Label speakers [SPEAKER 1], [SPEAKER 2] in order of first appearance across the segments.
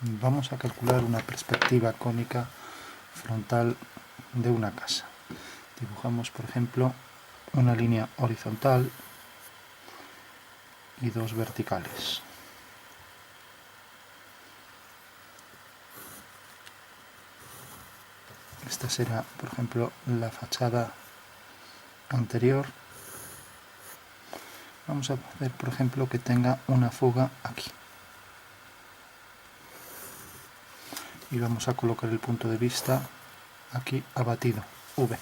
[SPEAKER 1] Vamos a calcular una perspectiva cónica frontal de una casa. Dibujamos, por ejemplo, una línea horizontal y dos verticales. Esta será, por ejemplo, la fachada anterior. Vamos a hacer, por ejemplo, que tenga una fuga aquí. Y vamos a colocar el punto de vista aquí abatido, V.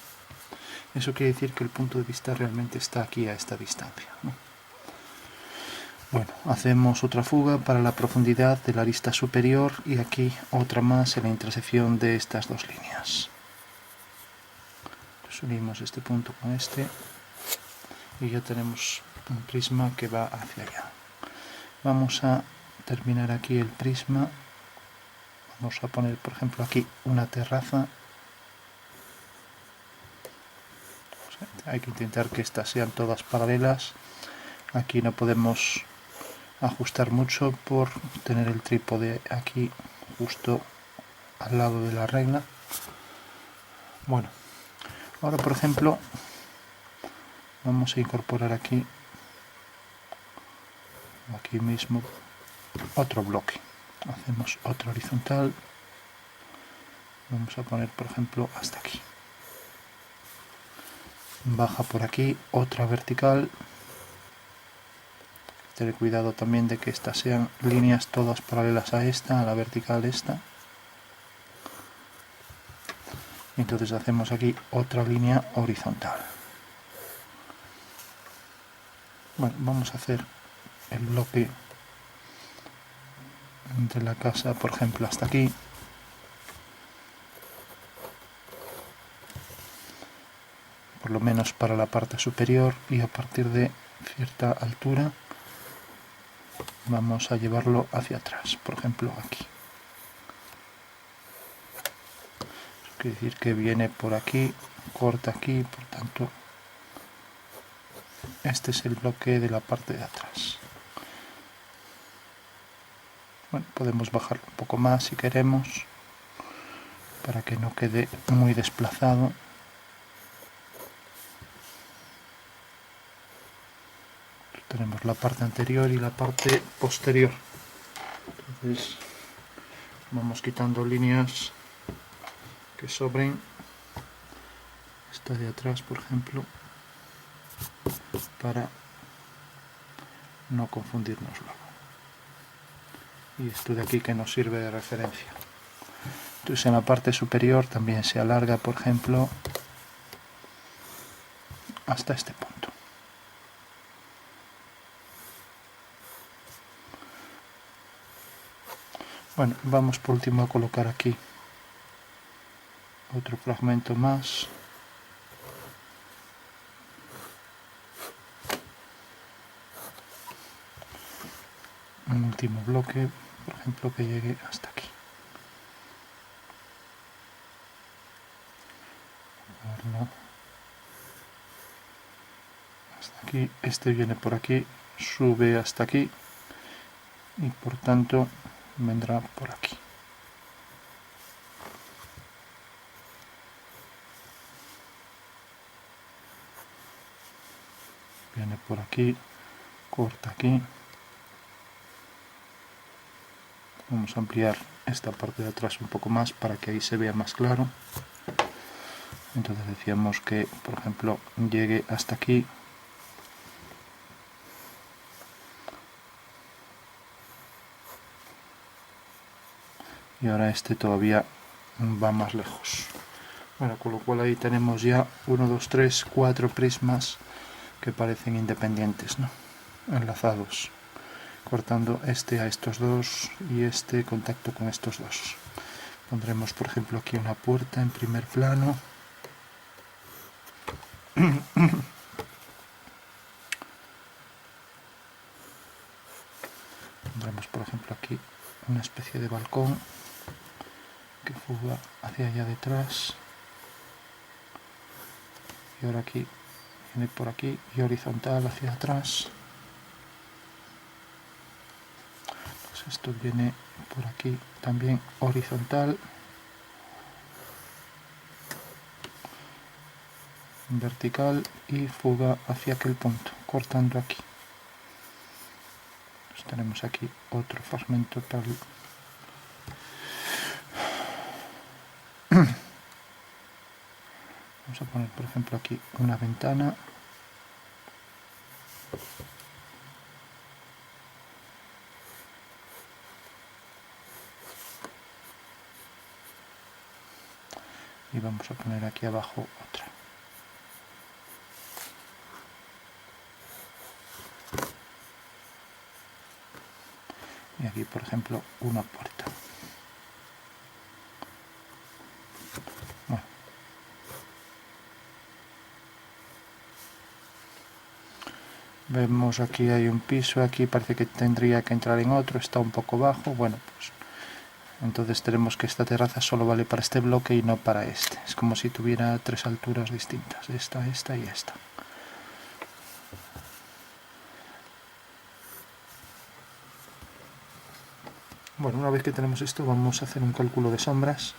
[SPEAKER 1] Eso quiere decir que el punto de vista realmente está aquí a esta distancia, ¿no? Bueno, hacemos otra fuga para la profundidad de la arista superior y aquí otra más en la intersección de estas dos líneas. Unimos este punto con este y ya tenemos un prisma que va hacia allá. Vamos a terminar aquí el prisma. Vamos a poner, por ejemplo, aquí una terraza. Hay que intentar que estas sean todas paralelas. Aquí no podemos ajustar mucho por tener el trípode aquí justo al lado de la regla. Bueno, ahora por ejemplo vamos a incorporar aquí mismo otro bloque. Hacemos otro horizontal. Vamos a poner, por ejemplo, hasta aquí. Baja por aquí otra vertical. Tener cuidado también de que estas sean líneas todas paralelas a esta, a la vertical esta. Entonces hacemos aquí otra línea horizontal. Bueno, vamos a hacer el bloque de la casa, por ejemplo, hasta aquí. Por lo menos para la parte superior, y a partir de cierta altura vamos a llevarlo hacia atrás, por ejemplo aquí. Eso quiere decir que viene por aquí, corta aquí, por tanto este es el bloque de la parte de atrás. Bueno, podemos bajarlo un poco más si queremos, para que no quede muy desplazado. Tenemos la parte anterior y la parte posterior. Entonces vamos quitando líneas que sobren. Esta de atrás, por ejemplo, para no confundirnos luego. Y esto de aquí que nos sirve de referencia. Entonces en la parte superior también se alarga, por ejemplo, hasta este punto. Bueno, vamos por último a colocar aquí otro fragmento más. Un último bloque, por ejemplo, que llegue hasta aquí. Hasta aquí, este viene por aquí, sube hasta aquí y por tanto vendrá por aquí. Viene por aquí, corta aquí. Vamos a ampliar esta parte de atrás un poco más para que ahí se vea más claro. Entonces decíamos que, por ejemplo, llegue hasta aquí. Y ahora este todavía va más lejos. Bueno, con lo cual ahí tenemos ya 1, 2, 3, 4 prismas que parecen independientes, ¿no? Enlazados, cortando este a estos dos y este contacto con estos dos. Pondremos, por ejemplo, aquí una puerta en primer plano. Pondremos, por ejemplo, aquí una especie de balcón que fuga hacia allá detrás. Y ahora aquí viene por aquí y horizontal hacia atrás. pues esto viene por aquí también horizontal, vertical y fuga hacia aquel punto, cortando aquí. Pues tenemos aquí otro fragmento tal. Vamos a poner, por ejemplo, aquí una ventana. Y vamos a poner aquí abajo otra. Y aquí, por ejemplo, una puerta. Bueno. Vemos aquí hay un piso, aquí parece que tendría que entrar en otro, está un poco bajo. Bueno, pues entonces tenemos que esta terraza solo vale para este bloque y no para este. Es como si tuviera tres alturas distintas, esta y esta. Bueno, una vez que tenemos esto, vamos a hacer un cálculo de sombras.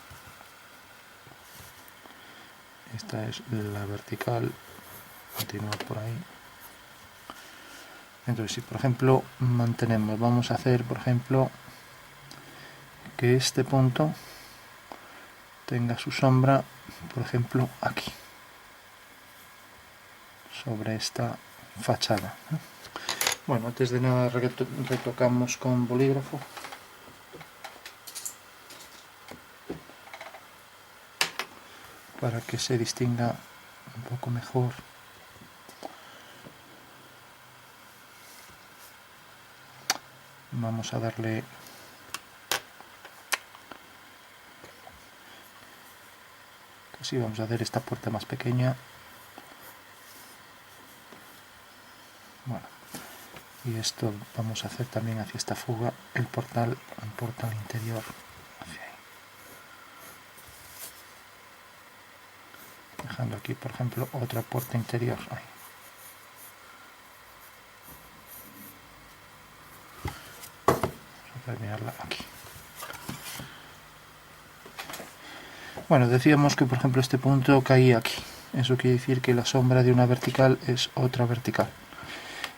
[SPEAKER 1] Esta es la vertical, continúa por ahí. Entonces, si por ejemplo mantenemos, vamos a hacer, por ejemplo, que este punto tenga su sombra, por ejemplo, aquí, sobre esta fachada. Bueno, antes de nada retocamos con bolígrafo. Para que se distinga un poco mejor. Vamos a darle casi, vamos a hacer esta puerta más pequeña. Bueno, y esto vamos a hacer también hacia esta fuga, el portal interior hacia ahí. Dejando aquí, por ejemplo, otra puerta interior ahí. Vamos a terminarla aquí. Bueno, decíamos que por ejemplo este punto caía aquí. Eso quiere decir que la sombra de una vertical es otra vertical.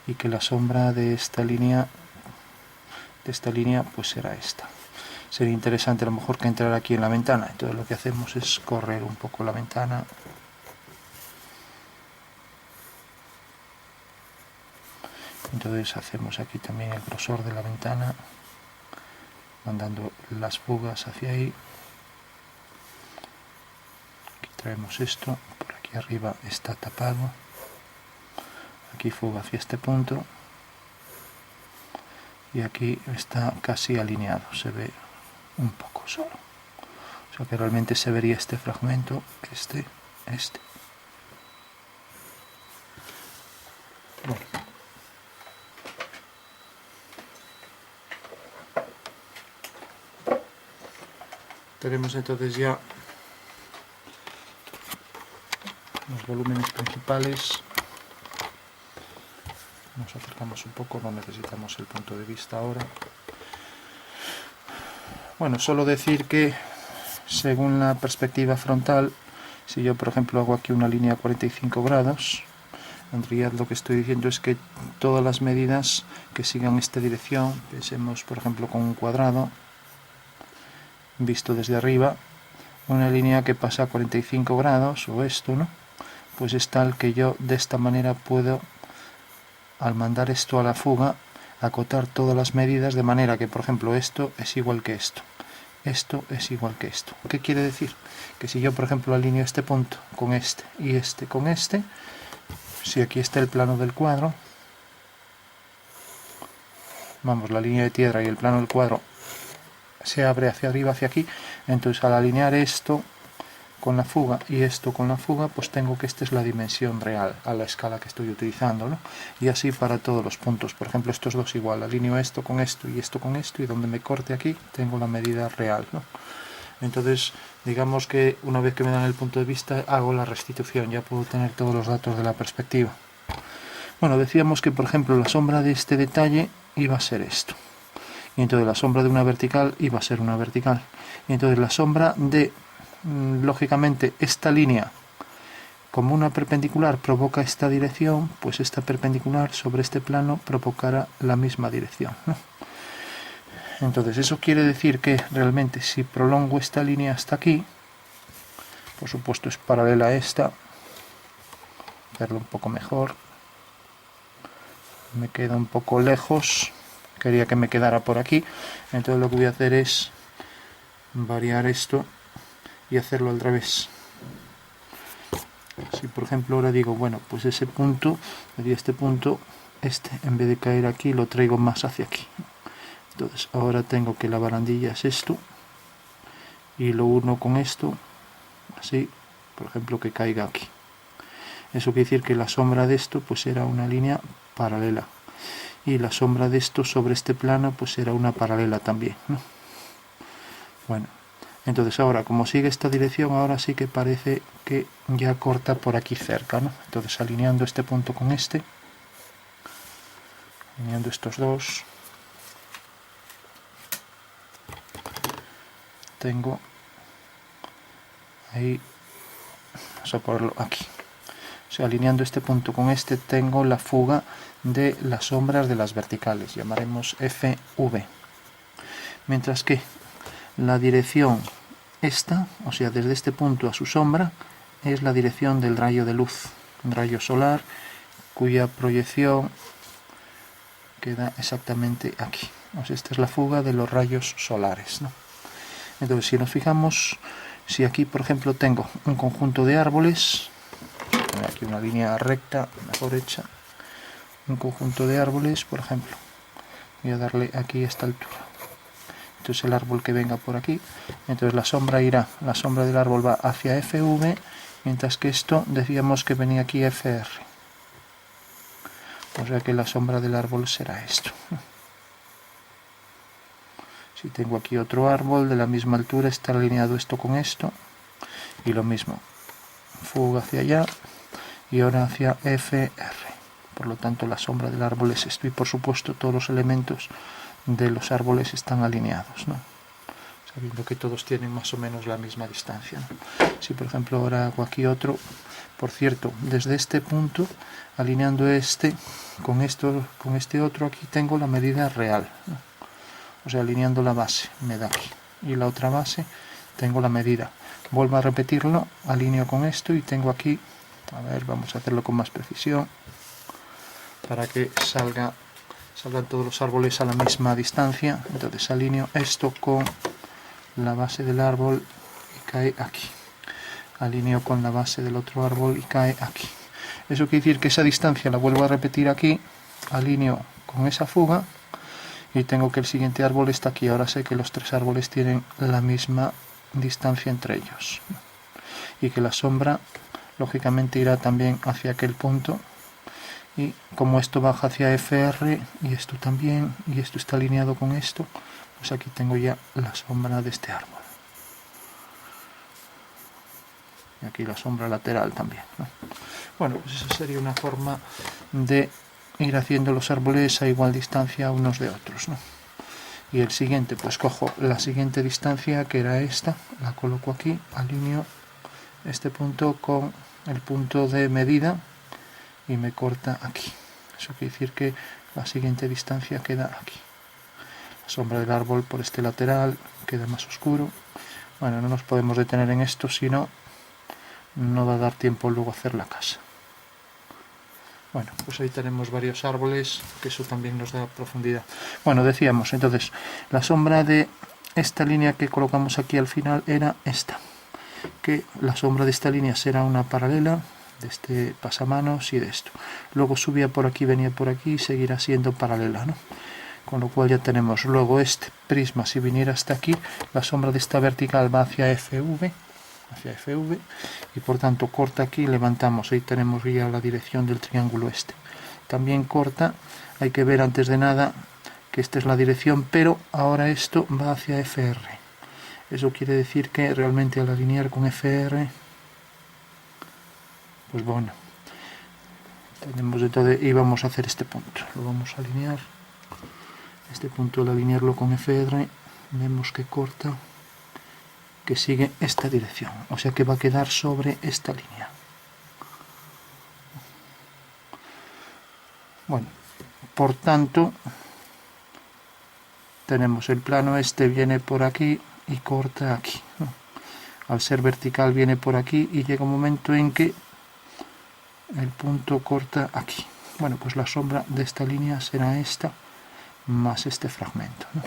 [SPEAKER 1] Y que la sombra de esta línea pues será esta. Sería interesante a lo mejor que entrar aquí en la ventana. Entonces lo que hacemos es correr un poco la ventana. Entonces hacemos aquí también el grosor de la ventana, mandando las fugas hacia ahí. Aquí traemos esto, por aquí arriba está tapado. Aquí fuga hacia este punto. Y aquí está casi alineado, se ve un poco solo. O sea que realmente se vería este fragmento, este. Bueno. Tenemos entonces ya los volúmenes principales. Nos acercamos un poco, no necesitamos el punto de vista ahora. Bueno, solo decir que según la perspectiva frontal, si yo por ejemplo hago aquí una línea a 45 grados, en realidad lo que estoy diciendo es que todas las medidas que sigan esta dirección, pensemos por ejemplo con un cuadrado, visto desde arriba, una línea que pasa a 45 grados, o esto, ¿no? Pues es tal que yo de esta manera puedo, al mandar esto a la fuga, acotar todas las medidas de manera que, por ejemplo, esto es igual que esto. Esto es igual que esto. ¿Qué quiere decir? Que si yo, por ejemplo, alineo este punto con este y este con este, si aquí está el plano del cuadro, vamos, la línea de tierra y el plano del cuadro se abre hacia arriba, hacia aquí, entonces al alinear esto con la fuga y esto con la fuga, pues tengo que esta es la dimensión real a la escala que estoy utilizando, ¿no? Y así para todos los puntos. Por ejemplo, estos dos igual, alineo esto con esto con esto, y donde me corte aquí tengo la medida real, ¿no? Entonces, digamos que una vez que me dan el punto de vista, hago la restitución, ya puedo tener todos los datos de la perspectiva. Bueno, decíamos que, por ejemplo, la sombra de este detalle iba a ser esto. y entonces la sombra de una vertical iba a ser una vertical, y entonces la sombra de, lógicamente, esta línea, como una perpendicular provoca esta dirección, pues esta perpendicular sobre este plano provocará la misma dirección, ¿no? Entonces eso quiere decir que realmente si prolongo esta línea hasta aquí, por supuesto es paralela a esta, verlo un poco mejor, me queda un poco lejos, quería que me quedara por aquí, entonces lo que voy a hacer es variar esto y hacerlo al revés. Si por ejemplo ahora digo, bueno, pues ese punto, este punto, en vez de caer aquí lo traigo más hacia aquí. Entonces ahora tengo que la barandilla es esto y lo uno con esto, así, por ejemplo, que caiga aquí. Eso quiere decir que la sombra de esto pues era una línea paralela y la sombra de esto sobre este plano pues era una paralela también, ¿no? Bueno, entonces ahora como sigue esta dirección, ahora sí que parece que ya corta por aquí cerca, ¿no? Entonces alineando este punto con este, alineando estos dos, tengo ahí, vamos a ponerlo aquí, o sea, alineando este punto con este tengo la fuga de las sombras de las verticales, llamaremos FV, mientras que la dirección esta, o sea, desde este punto a su sombra, es la dirección del rayo de luz, un rayo solar cuya proyección queda exactamente aquí. O sea, esta es la fuga de los rayos solares, ¿no? Entonces, si nos fijamos, si aquí, por ejemplo, tengo un conjunto de árboles, aquí una línea recta, mejor hecha, un conjunto de árboles, por ejemplo, voy a darle aquí a esta altura. Entonces el árbol que venga por aquí, entonces la sombra del árbol va hacia FV, mientras que esto decíamos que venía aquí FR. O sea que la sombra del árbol será esto. Si tengo aquí otro árbol de la misma altura, está alineado esto con esto, y lo mismo, fuga hacia allá y ahora hacia FR. Por lo tanto la sombra del árbol es esto, y por supuesto todos los elementos de los árboles están alineados, ¿no? Sabiendo que todos tienen más o menos la misma distancia, ¿no? Si por ejemplo ahora hago aquí otro, por cierto, desde este punto, alineando este con este otro, aquí tengo la medida real, ¿no? O sea, alineando la base me da aquí, y la otra base tengo la medida. Vuelvo a repetirlo, alineo con esto y tengo aquí, a ver, vamos a hacerlo con más precisión para que salgan todos los árboles a la misma distancia. Entonces alineo esto con la base del árbol y cae aquí, alineo con la base del otro árbol y cae aquí. Eso quiere decir que esa distancia la vuelvo a repetir aquí, alineo con esa fuga y tengo que el siguiente árbol está aquí. Ahora sé que los tres árboles tienen la misma distancia entre ellos y que la sombra lógicamente irá también hacia aquel punto, y como esto baja hacia FR y esto también, y esto está alineado con esto, pues aquí tengo ya la sombra de este árbol. Y aquí la sombra lateral también, ¿no? Bueno, pues esa sería una forma de ir haciendo los árboles a igual distancia unos de otros, ¿no? Y el siguiente, pues cojo la siguiente distancia, que era esta, la coloco aquí, alineo este punto con el punto de medida y me corta aquí. Eso quiere decir que la siguiente distancia queda aquí. La sombra del árbol por este lateral queda más oscuro. Bueno, no nos podemos detener en esto, sino no va a dar tiempo luego a hacer la casa. Bueno, pues ahí tenemos varios árboles, que eso también nos da profundidad. Bueno, decíamos, entonces, la sombra de esta línea que colocamos aquí al final era esta, que la sombra de esta línea será una paralela de este pasamanos y de esto. Luego subía por aquí, venía por aquí y seguirá siendo paralela, ¿no? Con lo cual ya tenemos luego este prisma, si viniera hasta aquí, la sombra de esta vertical va hacia FV, y por tanto corta aquí, levantamos, ahí tenemos ya la dirección del triángulo este. También corta, hay que ver antes de nada que esta es la dirección, pero ahora esto va hacia FR. Eso quiere decir que realmente al alinear con FR, pues bueno, tenemos entonces, y vamos a hacer este punto, lo vamos a alinear este punto al alinearlo con FR, vemos que corta, que sigue esta dirección, o sea que va a quedar sobre esta línea. Bueno, por tanto, tenemos el plano este viene por aquí y corta aquí, ¿no? Al ser vertical viene por aquí y llega un momento en que el punto corta aquí. Bueno, pues la sombra de esta línea será esta más este fragmento, ¿no?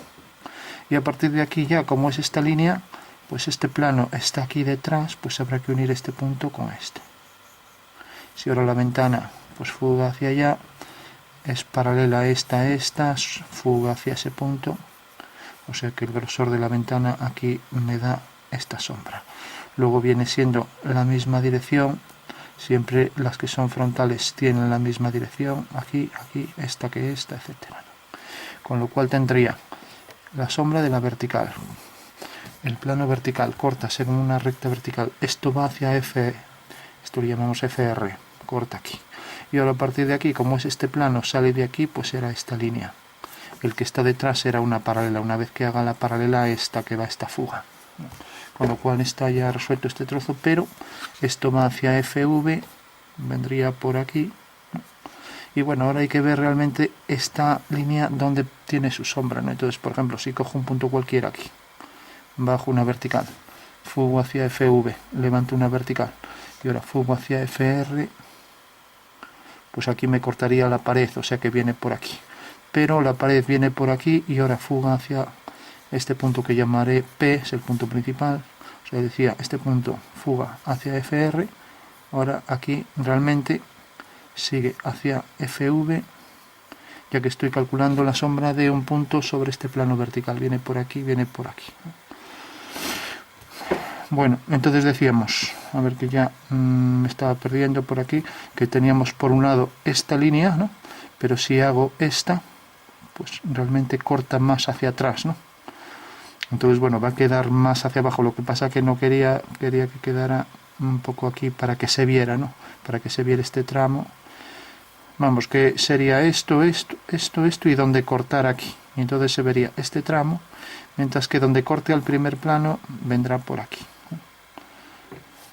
[SPEAKER 1] Y a partir de aquí ya, como es esta línea, pues este plano está aquí detrás, pues habrá que unir este punto con este. Si ahora la ventana pues fuga hacia allá, es paralela esta, fuga hacia ese punto, o sea que el grosor de la ventana aquí me da esta sombra. Luego viene siendo la misma dirección, siempre las que son frontales tienen la misma dirección, aquí, aquí, esta que esta, etcétera. Con lo cual tendría la sombra de la vertical, el plano vertical corta según una recta vertical, esto va hacia F, esto lo llamamos FR, corta aquí. Y ahora a partir de aquí, como es este plano, sale de aquí, pues será esta línea. El que está detrás será una paralela, una vez que haga la paralela esta que va a esta fuga. Con lo cual está ya resuelto este trozo, pero esto va hacia FV, vendría por aquí. Y bueno, ahora hay que ver realmente esta línea donde tiene su sombra, ¿no? Entonces, por ejemplo, si cojo un punto cualquiera aquí, bajo una vertical, fugo hacia FV, levanto una vertical, y ahora fugo hacia FR, pues aquí me cortaría la pared, o sea que viene por aquí. Pero la pared viene por aquí y ahora fuga hacia este punto que llamaré P, es el punto principal. O sea, decía, este punto fuga hacia FR, ahora aquí realmente sigue hacia FV, ya que estoy calculando la sombra de un punto sobre este plano vertical. Viene por aquí, viene por aquí. Bueno, entonces decíamos, a ver que ya me estaba perdiendo por aquí, que teníamos por un lado esta línea, ¿no? Pero si hago esta, pues realmente corta más hacia atrás, ¿no? Entonces, bueno, va a quedar más hacia abajo. Lo que pasa que no quería que quedara un poco aquí para que se viera, ¿no? Para que se viera este tramo. Vamos, que sería esto y donde cortar aquí. Y entonces se vería este tramo, mientras que donde corte al primer plano vendrá por aquí.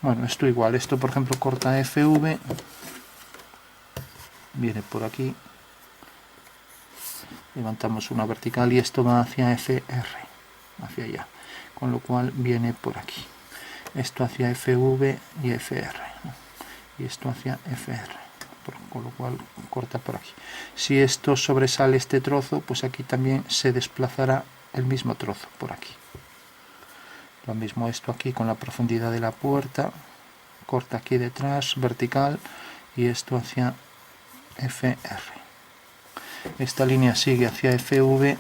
[SPEAKER 1] Bueno, esto igual. Esto, por ejemplo, corta FV, viene por aquí. Levantamos una vertical y esto va hacia FR, hacia allá, con lo cual viene por aquí. Esto hacia FV y FR, ¿no? Y esto hacia FR, con lo cual corta por aquí. Si esto sobresale este trozo, pues aquí también se desplazará el mismo trozo por aquí. Lo mismo esto aquí con la profundidad de la puerta, corta aquí detrás, vertical, y esto hacia FR. Esta línea sigue hacia FV,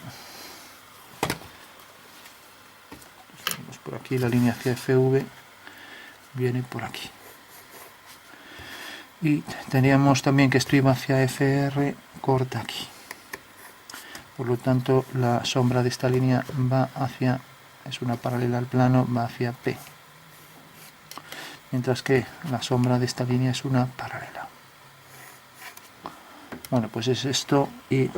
[SPEAKER 1] tenemos por aquí la línea hacia FV, viene por aquí. Y teníamos también que esto iba hacia FR, corta aquí. Por lo tanto, la sombra de esta línea va hacia, es una paralela al plano, va hacia P. Mientras que la sombra de esta línea es una paralela. Bueno, pues es esto y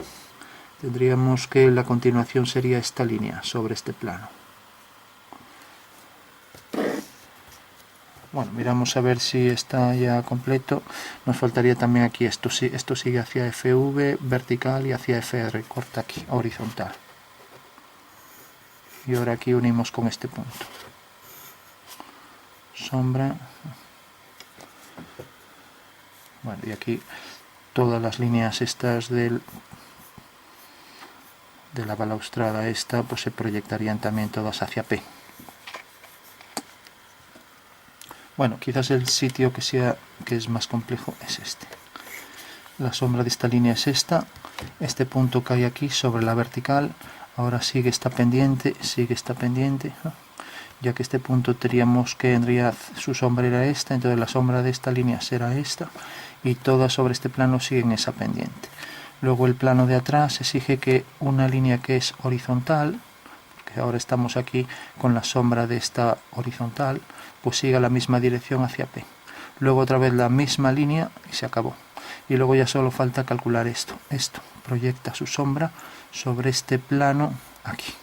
[SPEAKER 1] tendríamos que la continuación sería esta línea sobre este plano. Bueno, miramos a ver si está ya completo. Nos faltaría también aquí esto sigue hacia FV, vertical, y hacia FR, corta aquí, horizontal. Y ahora aquí unimos con este punto. Sombra. Bueno, y aquí todas las líneas estas de la balaustrada esta, pues se proyectarían también todas hacia P. Bueno, quizás el sitio que es más complejo es este. La sombra de esta línea es esta. Este punto cae aquí sobre la vertical. Ahora sigue esta pendiente, ¿no? Ya que este punto tendría su sombra era esta, entonces la sombra de esta línea será esta, y todas sobre este plano siguen esa pendiente. Luego el plano de atrás exige que una línea que es horizontal, porque ahora estamos aquí con la sombra de esta horizontal, pues siga la misma dirección hacia P. Luego otra vez la misma línea y se acabó. Y luego ya solo falta calcular esto. Esto proyecta su sombra sobre este plano aquí.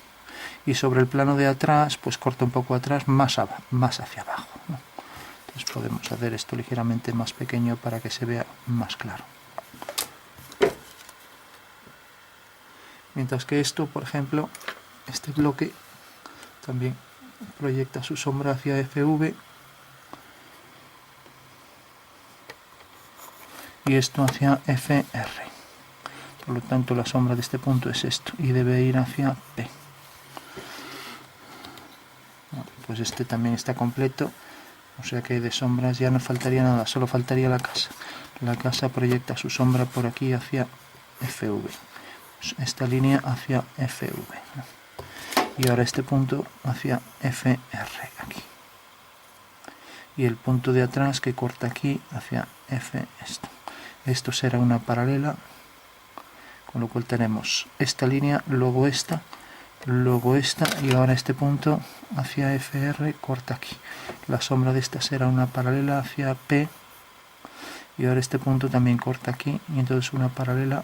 [SPEAKER 1] Y sobre el plano de atrás, pues corta un poco atrás, más hacia abajo, ¿no? Entonces podemos hacer esto ligeramente más pequeño para que se vea más claro. Mientras que esto, por ejemplo, este bloque también proyecta su sombra hacia FV y esto hacia FR. Por lo tanto, la sombra de este punto es esto y debe ir hacia P. Pues este también está completo, o sea que de sombras ya no faltaría nada, solo faltaría la casa. La casa proyecta su sombra por aquí hacia FV, esta línea hacia FV, ¿no? Y ahora este punto hacia FR aquí. Y el punto de atrás que corta aquí hacia F esto. Esto será una paralela, con lo cual tenemos esta línea, luego esta y ahora este punto hacia FR corta aquí. La sombra de esta será una paralela hacia P y ahora este punto también corta aquí y entonces una paralela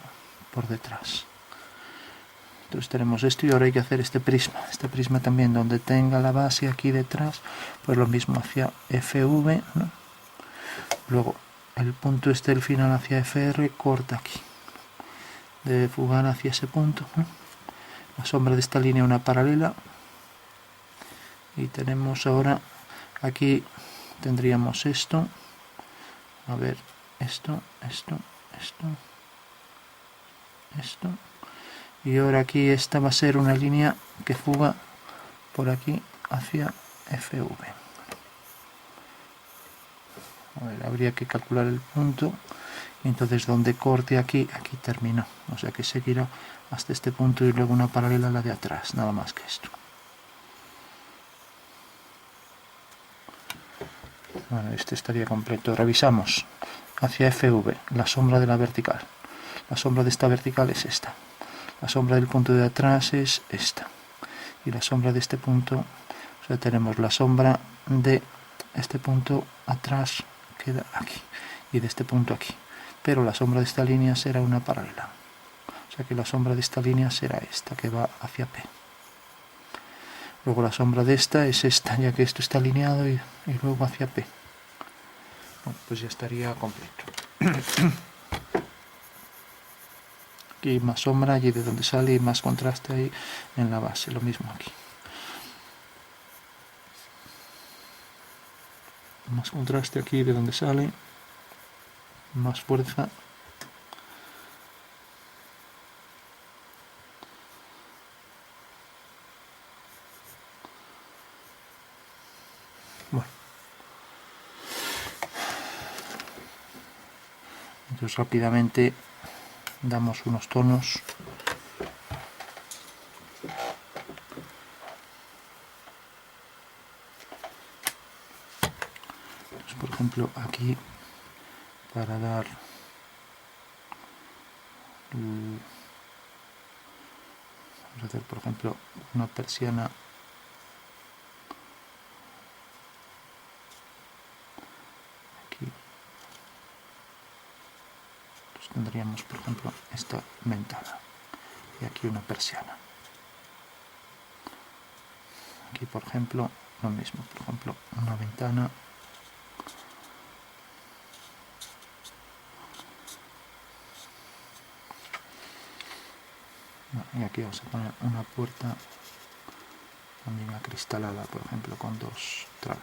[SPEAKER 1] por detrás. Entonces tenemos esto y ahora hay que hacer este prisma también donde tenga la base aquí detrás, pues lo mismo hacia FV, ¿no? Luego el punto este del final hacia FR corta aquí, debe fugar hacia ese punto, ¿no? La sombra de esta línea una paralela y tenemos ahora aquí tendríamos esto, a ver, esto y ahora aquí esta va a ser una línea que fuga por aquí hacia FV. A ver, habría que calcular el punto y entonces donde corte aquí terminó, o sea que seguirá hasta este punto y luego una paralela a la de atrás, nada más que esto. Bueno, este estaría completo. Revisamos hacia FV, la sombra de la vertical. La sombra de esta vertical es esta. La sombra del punto de atrás es esta. Y la sombra de este punto, o sea, tenemos la sombra de este punto atrás, queda aquí, y de este punto aquí. Pero la sombra de esta línea será una paralela. O sea que la sombra de esta línea será esta, que va hacia P. Luego la sombra de esta es esta, ya que esto está alineado y luego hacia P. Bueno, pues ya estaría completo. Aquí más sombra, allí de donde sale, y más contraste ahí en la base, lo mismo aquí. Más contraste aquí de donde sale, más fuerza. Bueno. Entonces rápidamente damos unos tonos. Entonces, por ejemplo, aquí para dar vamos a hacer por ejemplo una persiana aquí. Entonces tendríamos por ejemplo esta ventana y aquí una persiana. Aquí por ejemplo lo mismo, por ejemplo una ventana. Y aquí vamos a poner una puerta también acristalada, por ejemplo, con dos tramos.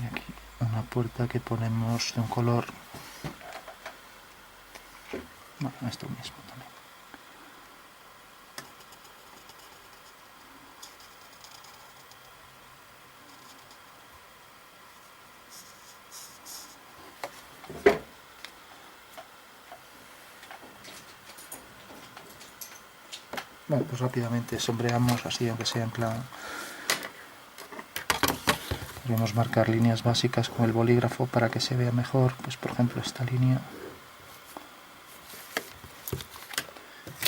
[SPEAKER 1] Y aquí una puerta que ponemos de un color, bueno, esto mismo también. Bueno, pues rápidamente sombreamos así, aunque sea en plan. Podemos marcar líneas básicas con el bolígrafo para que se vea mejor. Pues por ejemplo esta línea.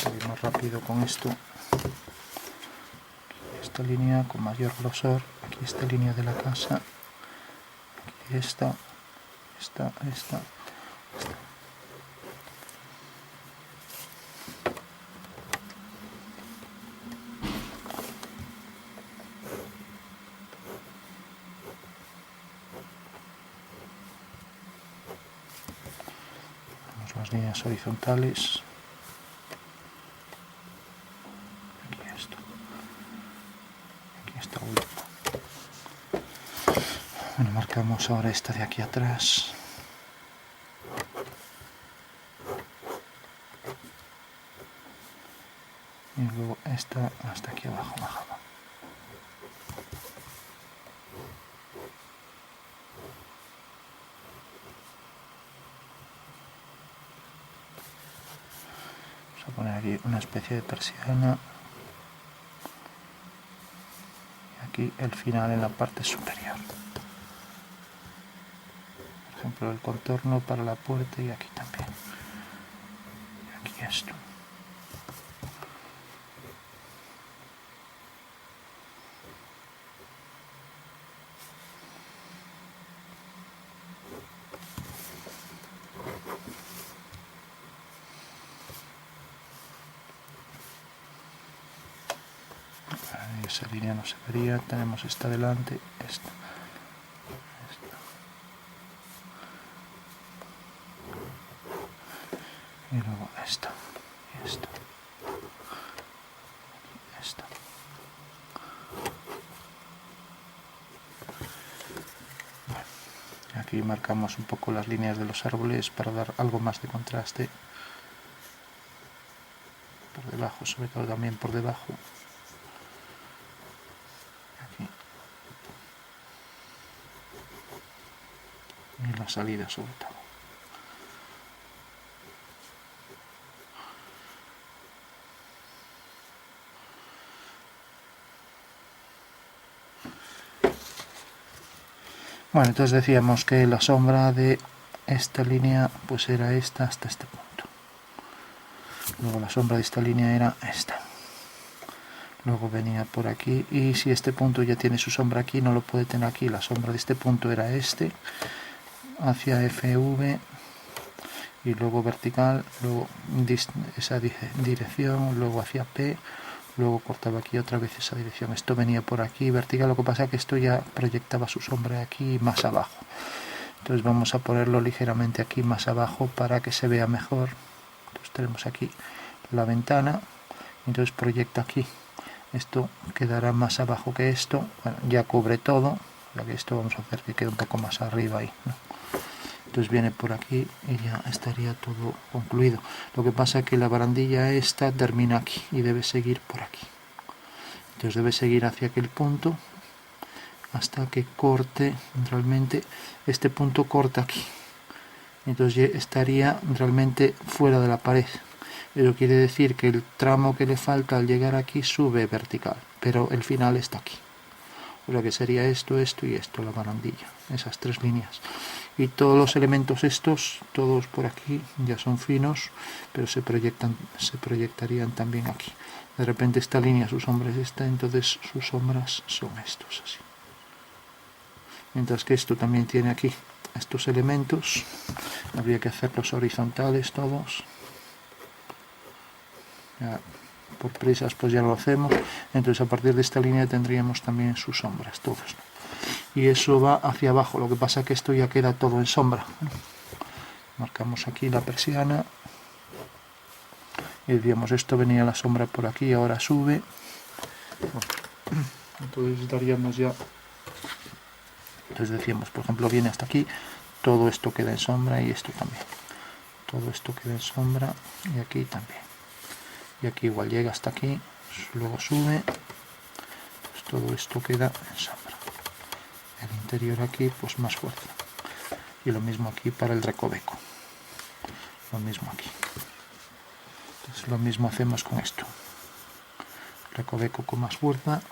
[SPEAKER 1] Voy más rápido con esto. Esta línea con mayor grosor. Aquí esta línea de la casa. Aquí esta. líneas horizontales. Aquí esto. Aquí está último. Bueno, marcamos ahora esta de aquí atrás. Y luego esta hasta aquí abajo bajaba. Vamos a poner aquí una especie de persiana. Y aquí el final en la parte superior. Por ejemplo, el contorno para la puerta y aquí también. Y aquí esto. Esa línea no se vería, tenemos esta delante, esta. Y luego esta, y esta, y esta. Bueno, aquí marcamos un poco las líneas de los árboles para dar algo más de contraste. Por debajo, sobre todo también por debajo. Aquí. Y la salida sobre todo. Bueno, entonces decíamos que la sombra de esta línea pues era esta hasta este punto. Luego la sombra de esta línea era esta. Luego venía por aquí y si este punto ya tiene su sombra aquí, no lo puede tener aquí. La sombra de este punto era este, hacia FV y luego vertical, luego esa dirección, luego hacia P, luego cortaba aquí otra vez esa dirección. Esto venía por aquí vertical, lo que pasa es que esto ya proyectaba su sombra aquí más abajo. Entonces vamos a ponerlo ligeramente aquí más abajo para que se vea mejor. Entonces tenemos aquí la ventana, entonces proyecta aquí. Esto quedará más abajo que esto, bueno, ya cubre todo, ya que esto vamos a hacer que quede un poco más arriba ahí, ¿no? Entonces viene por aquí y ya estaría todo concluido. Lo que pasa es que la barandilla esta termina aquí y debe seguir por aquí. Entonces debe seguir hacia aquel punto hasta que corte realmente, este punto corta aquí. Entonces estaría realmente fuera de la pared. Eso quiere decir que el tramo que le falta al llegar aquí sube vertical, pero el final está aquí. O sea que sería esto, esto y esto, la barandilla, esas tres líneas. Y todos los elementos estos, todos por aquí, ya son finos, pero se proyectarían también aquí. De repente esta línea, su sombra es esta, entonces sus sombras son estos, así. Mientras que esto también tiene aquí estos elementos, habría que hacerlos horizontales todos. Ya, por prisas pues ya lo hacemos. Entonces a partir de esta línea tendríamos también sus sombras, todos, ¿no? Y eso va hacia abajo, lo que pasa es que esto ya queda todo en sombra, ¿no? Marcamos aquí la persiana y diríamos esto venía la sombra por aquí, ahora sube. Bueno, entonces daríamos ya, entonces decíamos, por ejemplo, viene hasta aquí, todo esto queda en sombra y esto también, todo esto queda en sombra y aquí también, y aquí igual llega hasta aquí, luego sube, pues todo esto queda en sombra. El interior aquí pues más fuerza, y lo mismo aquí para el recoveco, lo mismo aquí. Entonces lo mismo hacemos con esto, recoveco con más fuerza.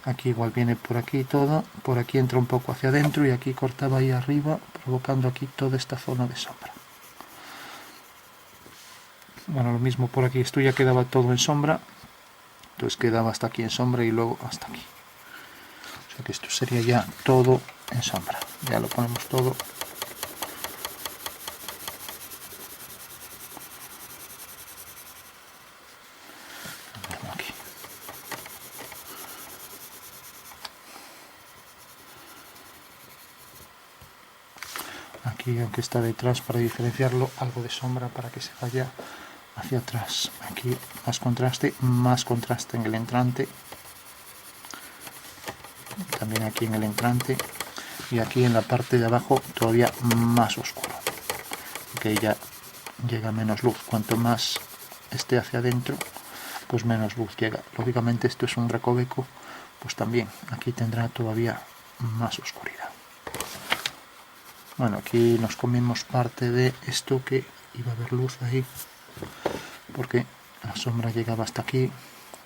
[SPEAKER 1] Aquí igual viene por aquí todo, por aquí entra un poco hacia adentro y aquí cortaba ahí arriba, provocando aquí toda esta zona de sombra. Bueno, lo mismo por aquí, esto ya quedaba todo en sombra, entonces quedaba hasta aquí en sombra y luego hasta aquí. O sea que esto sería ya todo en sombra, ya lo ponemos todo. Aquí. aquí, aunque está detrás, para diferenciarlo, algo de sombra para que se vaya hacia atrás. Aquí más contraste en el entrante, también aquí en el entrante, y aquí en la parte de abajo todavía más oscuro, que ya llega menos luz. Cuanto más esté hacia adentro, pues menos luz llega. Lógicamente esto es un recoveco, pues también aquí tendrá todavía más oscuridad. Bueno, aquí nos comimos parte de esto, que iba a haber luz ahí, porque la sombra llegaba hasta aquí,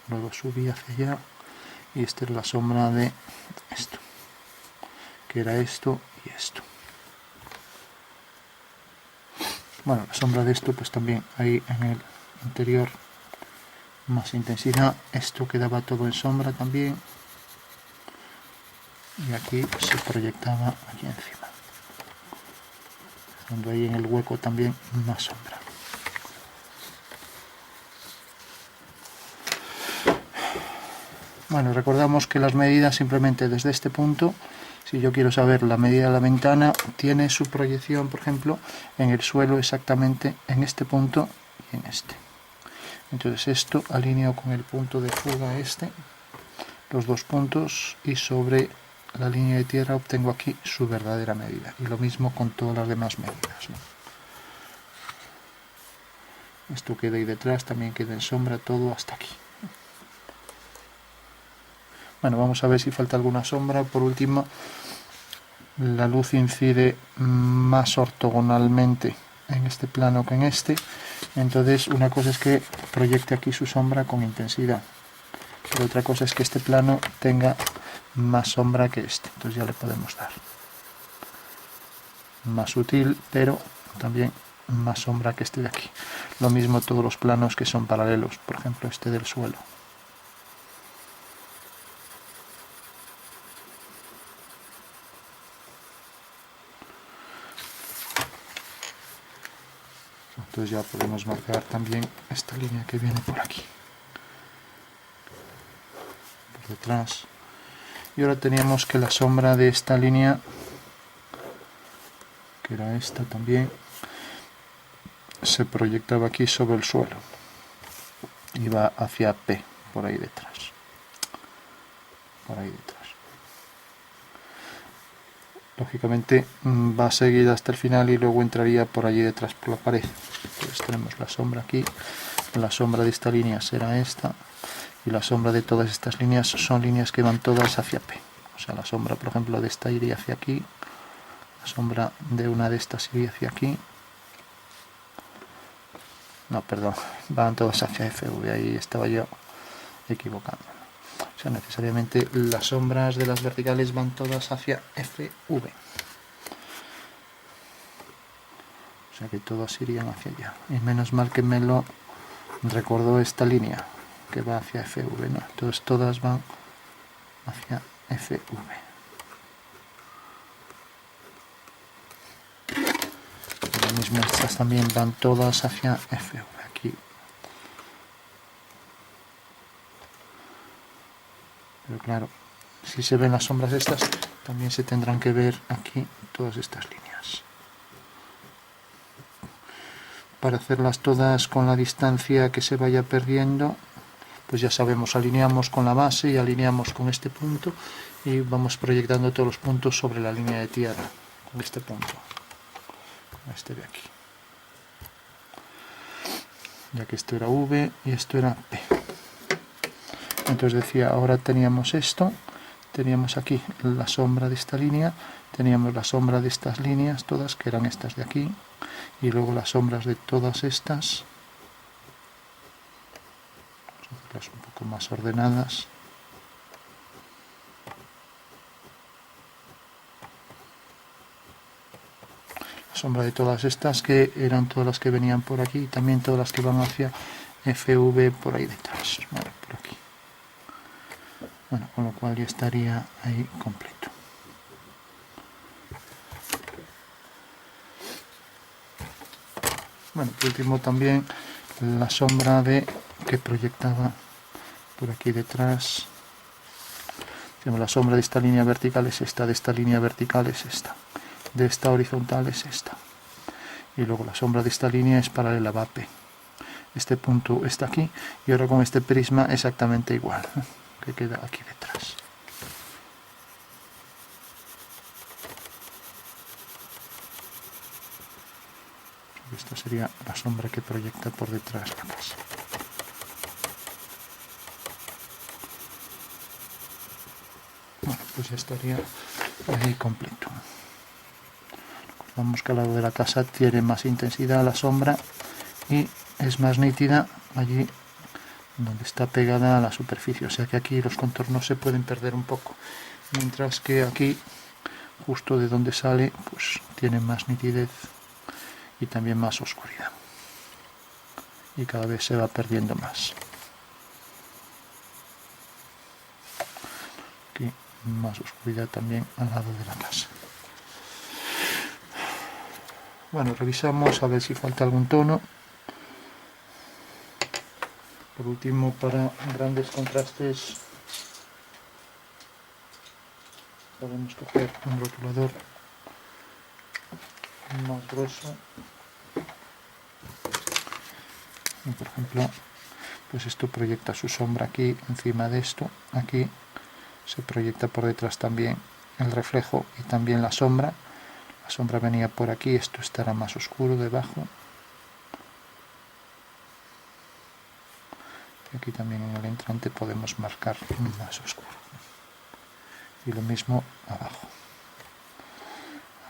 [SPEAKER 1] luego subía hacia allá, y esta es la sombra de esto, que era esto y esto. Bueno, la sombra de esto, pues también ahí en el interior más intensidad. Esto quedaba todo en sombra también, y aquí se proyectaba aquí encima, dando ahí en el hueco también más sombra. Bueno, recordamos que las medidas simplemente desde este punto, si yo quiero saber la medida de la ventana, tiene su proyección, por ejemplo, en el suelo exactamente en este punto y en este. Entonces esto alineo con el punto de fuga este, los dos puntos, y sobre la línea de tierra obtengo aquí su verdadera medida. Y lo mismo con todas las demás medidas, ¿no? Esto queda ahí detrás, también queda en sombra, todo hasta aquí. Bueno, vamos a ver si falta alguna sombra. Por último, la luz incide más ortogonalmente en este plano que en este. Entonces, una cosa es que proyecte aquí su sombra con intensidad, pero otra cosa es que este plano tenga más sombra que este. Entonces ya le podemos dar más sutil, pero también más sombra que este de aquí. Lo mismo todos los planos que son paralelos, por ejemplo este del suelo. Entonces ya podemos marcar también esta línea que viene por aquí, por detrás. Y ahora teníamos que la sombra de esta línea, que era esta también, se proyectaba aquí sobre el suelo. Iba hacia P, por ahí detrás. Por ahí detrás. Lógicamente va a seguir hasta el final y luego entraría por allí detrás por la pared. Entonces tenemos la sombra aquí, la sombra de esta línea será esta, y la sombra de todas estas líneas son líneas que van todas hacia P. O sea, la sombra, por ejemplo, de esta iría hacia aquí, la sombra de una de estas iría hacia aquí. No, perdón, van todas hacia FV, ahí estaba yo equivocando. O sea, necesariamente las sombras de las verticales van todas hacia FV. O sea que todas irían hacia allá. Y menos mal que me lo recordó esta línea, que va hacia FV, ¿no? Entonces todas van hacia FV. Y lo mismo estas también van todas hacia FV. Aquí. Pero claro, si se ven las sombras estas, también se tendrán que ver aquí todas estas líneas. Para hacerlas todas con la distancia que se vaya perdiendo, pues ya sabemos, alineamos con la base y alineamos con este punto y vamos proyectando todos los puntos sobre la línea de tierra, con este punto, con este de aquí. Ya que esto era V y esto era P. Entonces decía, ahora teníamos esto, teníamos aquí la sombra de esta línea, teníamos la sombra de estas líneas todas, que eran estas de aquí, y luego las sombras de todas estas, vamos a hacerlas un poco más ordenadas. La sombra de todas estas, que eran todas las que venían por aquí, y también todas las que van hacia FV por ahí detrás, vale, por aquí. Bueno, con lo cual ya estaría ahí completo. Bueno, por último también la sombra de que proyectaba por aquí detrás. La sombra de esta línea vertical es esta, de esta línea vertical es esta. de esta horizontal es esta, y luego la sombra de esta línea es paralela a VAP. Este punto está aquí, y ahora con este prisma exactamente igual, que queda aquí detrás. Esta sería la sombra que proyecta por detrás la casa. Bueno, pues ya estaría ahí completo. Vamos que al lado de la casa tiene más intensidad la sombra y es más nítida allí donde está pegada a la superficie, o sea que aquí los contornos se pueden perder un poco, mientras que aquí, justo de donde sale, pues tiene más nitidez y también más oscuridad, y cada vez se va perdiendo más. Aquí más oscuridad también al lado de la casa. Bueno, revisamos a ver si falta algún tono. Por último, para grandes contrastes podemos coger un rotulador más grueso y, por ejemplo, pues esto proyecta su sombra aquí encima de esto. Aquí se proyecta por detrás también el reflejo y también la sombra. La sombra venía por aquí, esto estará más oscuro debajo. Y aquí también en el entrante podemos marcar más oscuro. Y lo mismo abajo.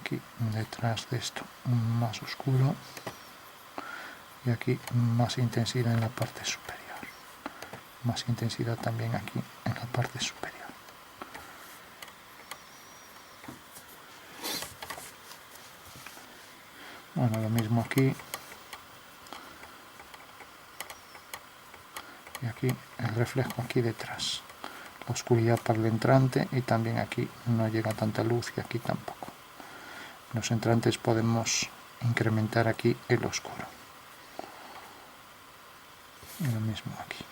[SPEAKER 1] Aquí detrás de esto más oscuro. Y aquí más intensidad en la parte superior. Más intensidad también aquí en la parte superior. Bueno, lo mismo aquí. Y aquí el reflejo aquí detrás. La oscuridad para el entrante y también aquí no llega tanta luz y aquí tampoco. En los entrantes podemos incrementar aquí el oscuro. Y lo mismo aquí.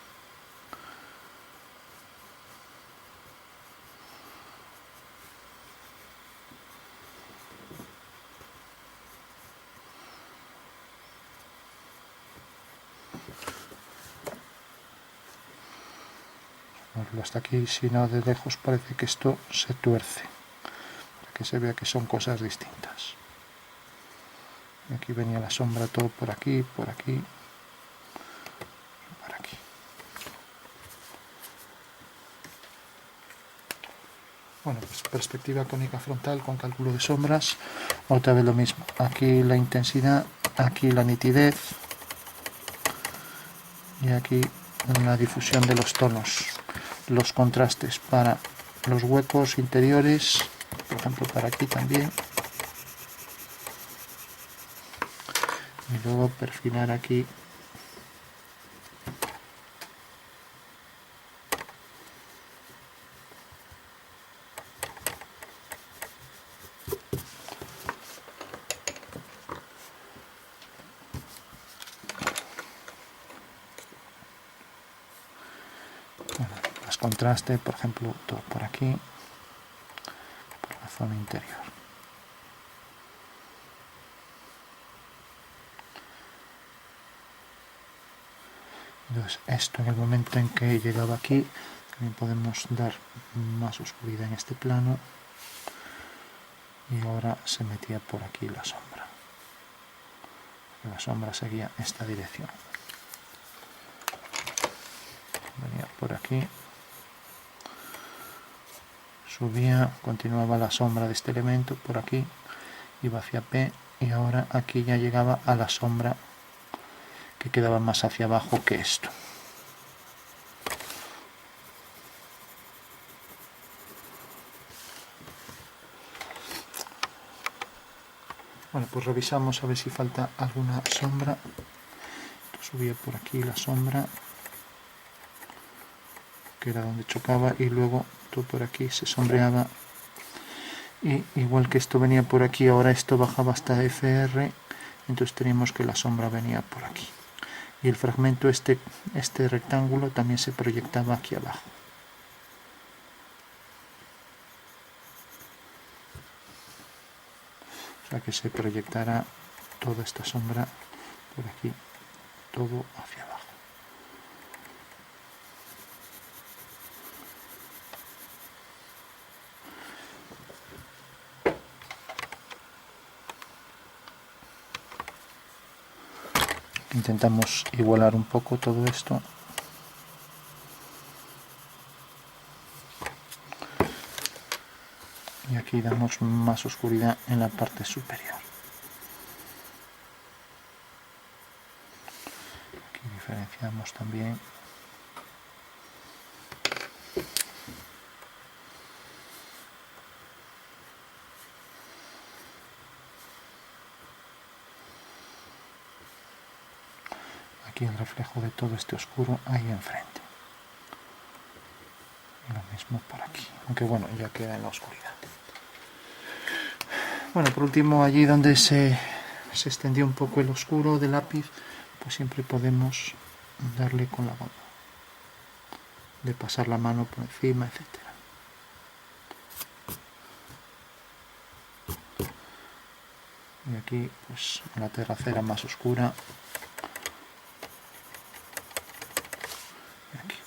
[SPEAKER 1] Hasta aquí, si no de lejos parece que esto se tuerce, para que se vea que son cosas distintas. Y aquí venía la sombra todo por aquí, por aquí, por aquí. Bueno, pues perspectiva cónica frontal con cálculo de sombras, otra vez lo mismo. Aquí la intensidad, aquí la nitidez y aquí la difusión de los tonos. Los contrastes para los huecos interiores, por ejemplo para aquí también, y luego perfilar aquí los contrastes, por ejemplo todo por aquí, por la zona interior. Entonces esto en el momento en que llegaba aquí también podemos dar más oscuridad en este plano, y ahora se metía por aquí la sombra. La sombra seguía esta dirección, venía por aquí, subía, continuaba la sombra de este elemento por aquí, iba hacia P, y ahora aquí ya llegaba a la sombra que quedaba más hacia abajo que esto. Bueno, pues revisamos a ver si falta alguna sombra. Subía por aquí la sombra, que era donde chocaba, y luego todo por aquí se sombreaba, y igual que esto venía por aquí, ahora esto bajaba hasta FR, entonces teníamos que la sombra venía por aquí, y el fragmento este rectángulo también se proyectaba aquí abajo. O sea que se proyectará toda esta sombra por aquí, todo hacia abajo. Intentamos igualar un poco todo esto. Y aquí damos más oscuridad en la parte superior. Aquí diferenciamos también. Aquí el reflejo de todo este oscuro ahí enfrente. Y lo mismo por aquí, aunque bueno, ya queda en la oscuridad. Bueno, por último, allí donde se extendió un poco el oscuro del lápiz, pues siempre podemos darle con la goma, de pasar la mano por encima, etcétera. Y aquí, pues la terracera más oscura. Y aquí,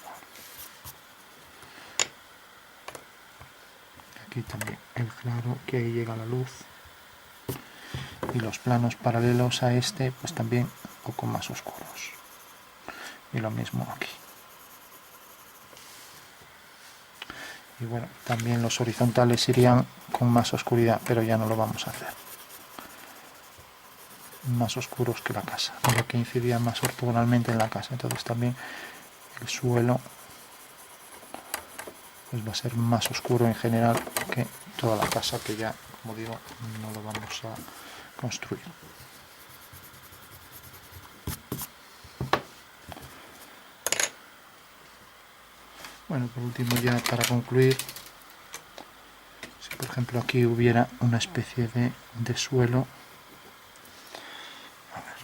[SPEAKER 1] aquí también el claro, que ahí llega la luz. Y los planos paralelos a este, pues también un poco más oscuros. Y lo mismo aquí. Y bueno, también los horizontales irían con más oscuridad, pero ya no lo vamos a hacer. Más oscuros que la casa, lo que incidía más ortogonalmente en la casa. Entonces también el suelo pues va a ser más oscuro en general que toda la casa, que ya, como digo, no lo vamos a construir. Bueno, por último, ya para concluir, si por ejemplo aquí hubiera una especie de suelo, a ver,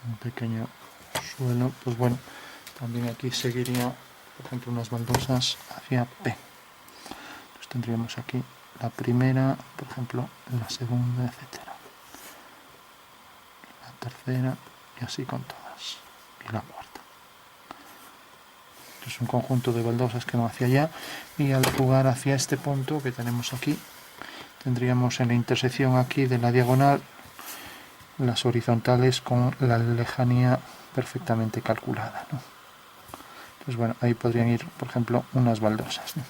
[SPEAKER 1] un pequeño suelo, pues bueno, también aquí seguiría, por ejemplo, unas baldosas hacia P. Entonces tendríamos aquí la primera, por ejemplo, la segunda, etcétera, la tercera, y así con todas, y la cuarta. Es un conjunto de baldosas que van hacia allá, y al jugar hacia este punto que tenemos aquí, tendríamos en la intersección aquí de la diagonal las horizontales con la lejanía perfectamente calculada, ¿no? Entonces bueno, ahí podrían ir, por ejemplo, unas baldosas, ¿no?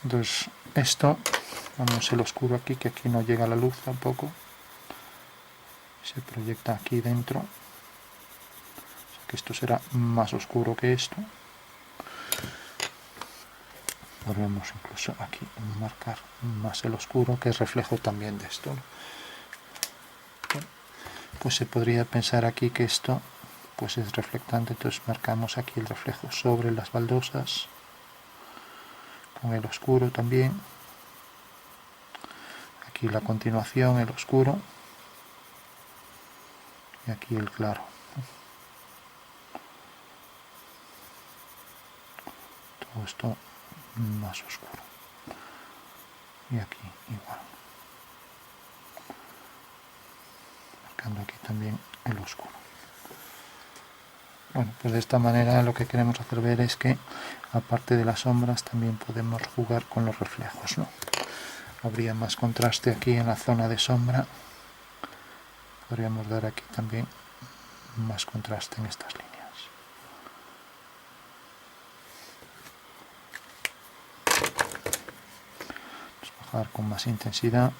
[SPEAKER 1] Entonces esto, vamos el oscuro aquí, que aquí no llega la luz tampoco, se proyecta aquí dentro, o sea que esto será más oscuro que esto. Podríamos incluso aquí marcar más el oscuro, que es reflejo también de esto, ¿no? Bueno, pues se podría pensar aquí que esto pues es reflectante, entonces marcamos aquí el reflejo sobre las baldosas con el oscuro también, aquí la continuación, el oscuro, y aquí el claro. Todo esto más oscuro, y aquí igual, marcando aquí también el oscuro. Bueno, pues de esta manera lo que queremos hacer ver es que aparte de las sombras también podemos jugar con los reflejos, ¿no? Habría más contraste aquí en la zona de sombra, podríamos dar aquí también más contraste en estas líneas. Vamos a bajar con más intensidad.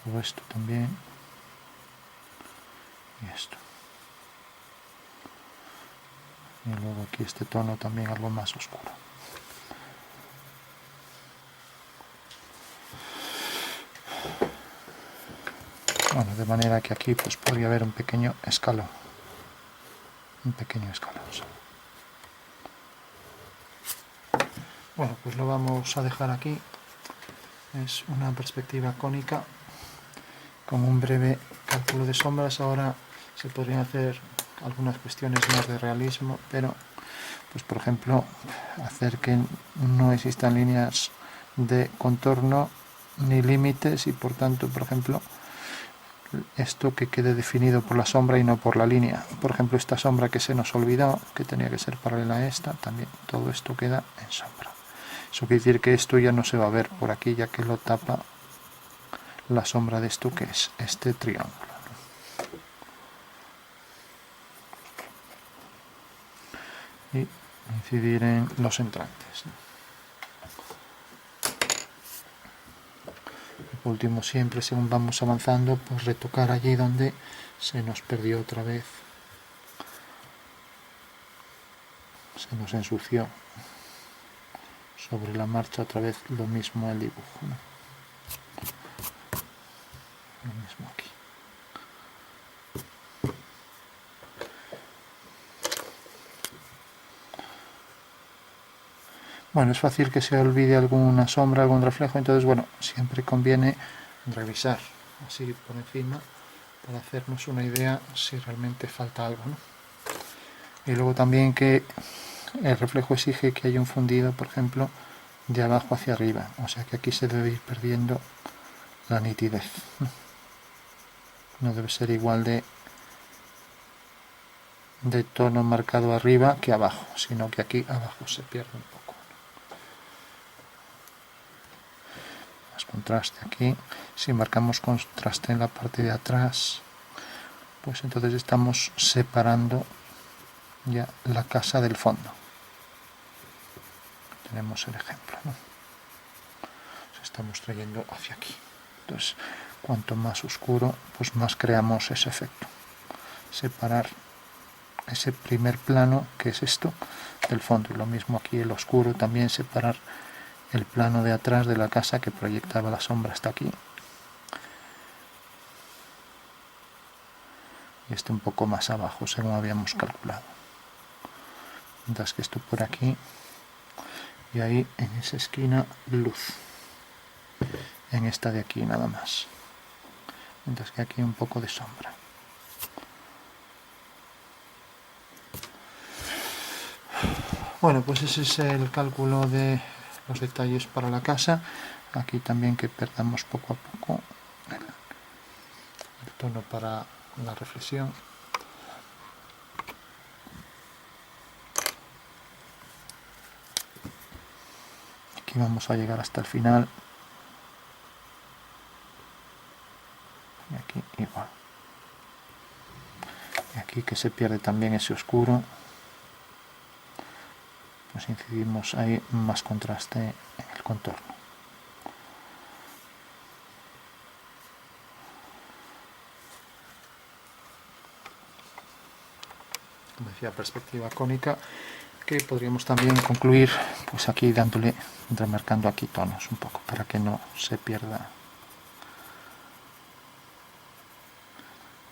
[SPEAKER 1] Todo esto también. Y esto. Y luego aquí este tono también algo más oscuro. Bueno, de manera que aquí pues podría haber un pequeño escalón. Un pequeño escalón. Bueno, pues lo vamos a dejar aquí. Es una perspectiva cónica con un breve cálculo de sombras. Ahora se podrían hacer algunas cuestiones más de realismo, pero pues por ejemplo hacer que no existan líneas de contorno ni límites y por tanto, por ejemplo, esto que quede definido por la sombra y no por la línea. Por ejemplo, esta sombra que se nos olvidó, que tenía que ser paralela a esta, también todo esto queda en sombra. Eso quiere decir que esto ya no se va a ver por aquí, ya que lo tapa la sombra de esto que es este triángulo. Y incidir en los entrantes. Y por último, siempre según vamos avanzando, pues retocar allí donde se nos perdió otra vez, se nos ensució sobre la marcha otra vez lo mismo el dibujo, ¿no? Lo mismo aquí. Bueno, es fácil que se olvide alguna sombra, algún reflejo, entonces bueno, siempre conviene revisar así por encima para hacernos una idea si realmente falta algo, ¿no? Y luego también que el reflejo exige que haya un fundido, por ejemplo, de abajo hacia arriba, o sea que aquí se debe ir perdiendo la nitidez. No debe ser igual de tono marcado arriba que abajo, sino que aquí abajo se pierde un poco. Más contraste aquí. Si marcamos contraste en la parte de atrás, pues entonces estamos separando ya la casa del fondo. Tenemos el ejemplo, ¿no? Estamos trayendo hacia aquí. Entonces, cuanto más oscuro, pues más creamos ese efecto. Separar ese primer plano, que es esto, del fondo. Y lo mismo aquí, el oscuro, también separar el plano de atrás de la casa que proyectaba la sombra hasta aquí. Y este un poco más abajo, según habíamos calculado. Mientras que esto por aquí, y ahí en esa esquina luz. En esta de aquí nada más. Mientras que aquí un poco de sombra. Bueno, pues ese es el cálculo de los detalles para la casa. Aquí también que perdamos poco a poco el tono para la reflexión. Aquí vamos a llegar hasta el final. Y aquí igual. Y aquí que se pierde también ese oscuro. Pues incidimos ahí más contraste en el contorno. Como decía, perspectiva cónica, que podríamos también concluir pues aquí dándole, remarcando aquí tonos un poco para que no se pierda.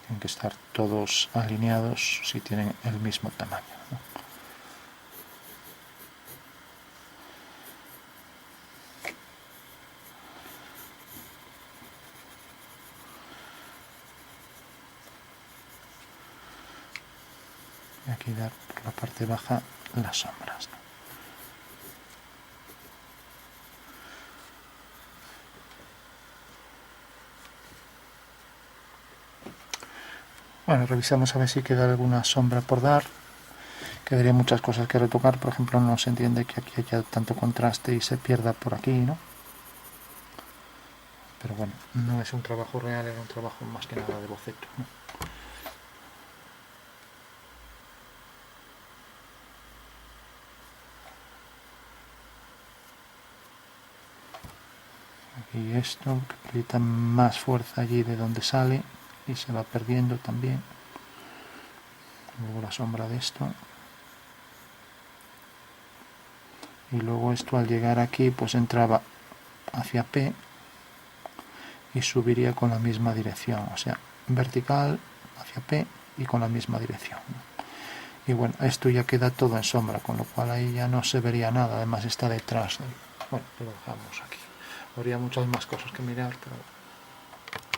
[SPEAKER 1] Tienen que estar todos alineados si tienen el mismo tamaño, ¿no? Y aquí dar por la parte baja las sombras, ¿no? Bueno, revisamos a ver si queda alguna sombra por dar. Quedaría muchas cosas que retocar, por ejemplo, no se entiende que aquí haya tanto contraste y se pierda por aquí, ¿no? Pero bueno, no es un trabajo real, era un trabajo más que nada de boceto, ¿no? Aquí esto, que proyecta más fuerza allí de donde sale y se va perdiendo también. Luego la sombra de esto. Y luego esto al llegar aquí pues entraba hacia P y subiría con la misma dirección, o sea, vertical hacia P y con la misma dirección. Y bueno, esto ya queda todo en sombra, con lo cual ahí ya no se vería nada, además está detrás. Bueno, lo dejamos aquí. Habría muchas más cosas que mirar, pero